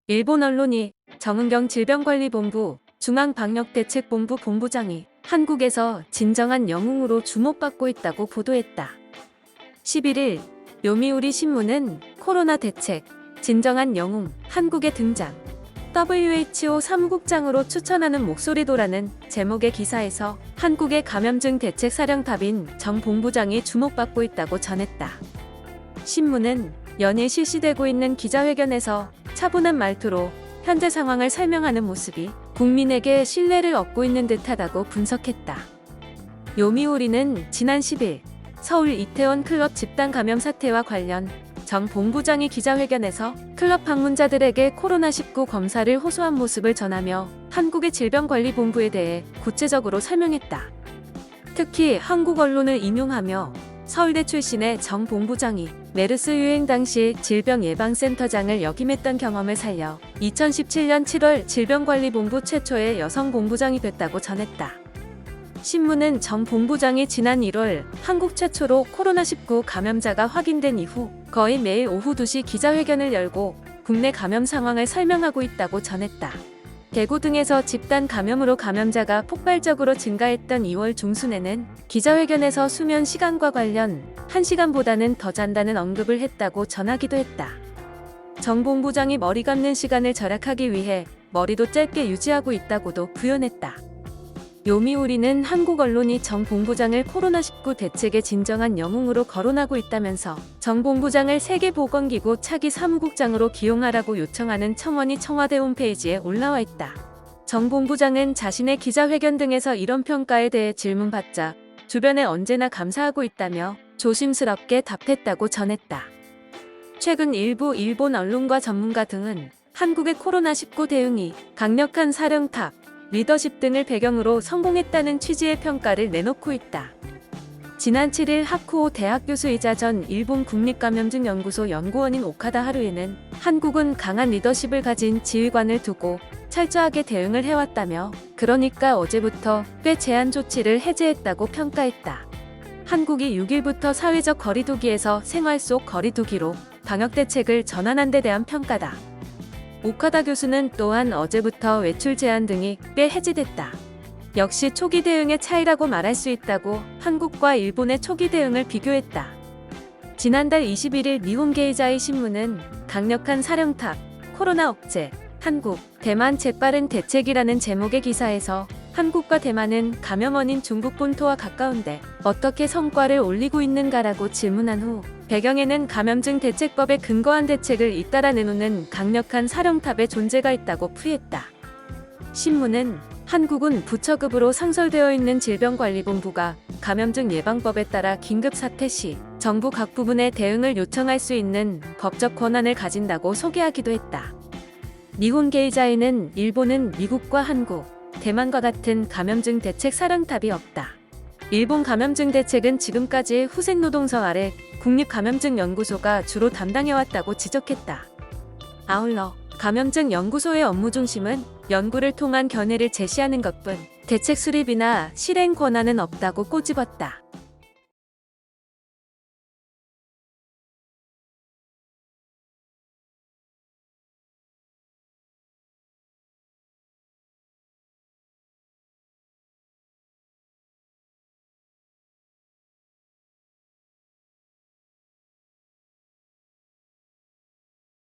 일본 언론이 정은경 질병관리본부 중앙방역대책본부 본부장이 한국에서 진정한 영웅으로 주목받고 있다고 보도했다. 11일 요미우리 신문은 코로나 대책, 진정한 영웅, 한국의 등장, WHO 사무국장으로 추천하는 목소리도라는 제목의 기사에서 한국의 감염증 대책 사령탑인 정 본부장이 주목받고 있다고 전했다. 신문은 연일 실시되고 있는 기자회견에서 차분한 말투로 현재 상황을 설명하는 모습이 국민에게 신뢰를 얻고 있는 듯하다고 분석했다. 요미우리는 지난 10일 서울 이태원 클럽 집단 감염 사태와 관련 정 본부장이 기자회견에서 클럽 방문자들에게 코로나19 검사를 호소한 모습을 전하며 한국의 질병관리본부에 대해 구체적으로 설명했다. 특히 한국 언론을 인용하며 서울대 출신의 정 본부장이 메르스 유행 당시 질병예방센터장을 역임했던 경험을 살려 2017년 7월 질병관리본부 최초의 여성 본부장이 됐다고 전했다. 신문은 정 본부장이 지난 1월 한국 최초로 코로나19 감염자가 확인된 이후 거의 매일 오후 2시 기자회견을 열고 국내 감염 상황을 설명하고 있다고 전했다. 대구 등에서 집단 감염으로 감염자가 폭발적으로 증가했던 2월 중순에는 기자회견에서 수면 시간과 관련 1시간보다는 더 잔다는 언급을 했다고 전하기도 했다. 정 본부장이 머리 감는 시간을 절약하기 위해 머리도 짧게 유지하고 있다고도 부연했다. 요미우리는 한국 언론이 정 본부장을 코로나19 대책의 진정한 영웅으로 거론하고 있다면서 정 본부장을 세계보건기구 차기 사무국장으로 기용하라고 요청하는 청원이 청와대 홈페이지에 올라와 있다. 정 본부장은 자신의 기자회견 등에서 이런 평가에 대해 질문받자 주변에 언제나 감사하고 있다며 조심스럽게 답했다고 전했다. 최근 일부 일본 언론과 전문가 등은 한국의 코로나19 대응이 강력한 사령탑, 리더십 등을 배경으로 성공했다는 취지의 평가를 내놓고 있다. 지난 7일 하쿠오 대학 교수이자 전 일본 국립감염증연구소 연구원인 오카다 하루이는 한국은 강한 리더십을 가진 지휘관을 두고 철저하게 대응을 해왔다며 그러니까 어제부터 꽤 제한 조치를 해제했다고 평가했다. 한국이 6일부터 사회적 거리두기에서 생활 속 거리두기로 방역대책을 전환한 데 대한 평가다. 오카다 교수는 또한 어제부터 외출 제한 등이 꽤 해제됐다. 역시 초기 대응의 차이라고 말할 수 있다고 한국과 일본의 초기 대응을 비교했다. 지난달 21일 니혼게이자이 신문은 강력한 사령탑, 코로나 억제, 한국, 대만 재빠른 대책이라는 제목의 기사에서 한국과 대만은 감염 원인 중국 본토와 가까운데 어떻게 성과를 올리고 있는가라고 질문한 후 배경에는 감염증 대책법에 근거한 대책을 잇따라 내놓는 강력한 사령탑의 존재가 있다고 풀이했다. 신문은 한국은 부처급으로 상설되어 있는 질병관리본부가 감염증 예방법에 따라 긴급 사태 시 정부 각 부분에 대응을 요청할 수 있는 법적 권한을 가진다고 소개하기도 했다. 니혼게이자이는 일본은 미국과 한국, 대만과 같은 감염증 대책 사령탑이 없다. 일본 감염증 대책은 지금까지 후생노동성 아래 국립감염증연구소가 주로 담당해왔다고 지적했다. 아울러 감염증 연구소의 업무 중심은 연구를 통한 견해를 제시하는 것뿐 대책 수립이나 실행 권한은 없다고 꼬집었다.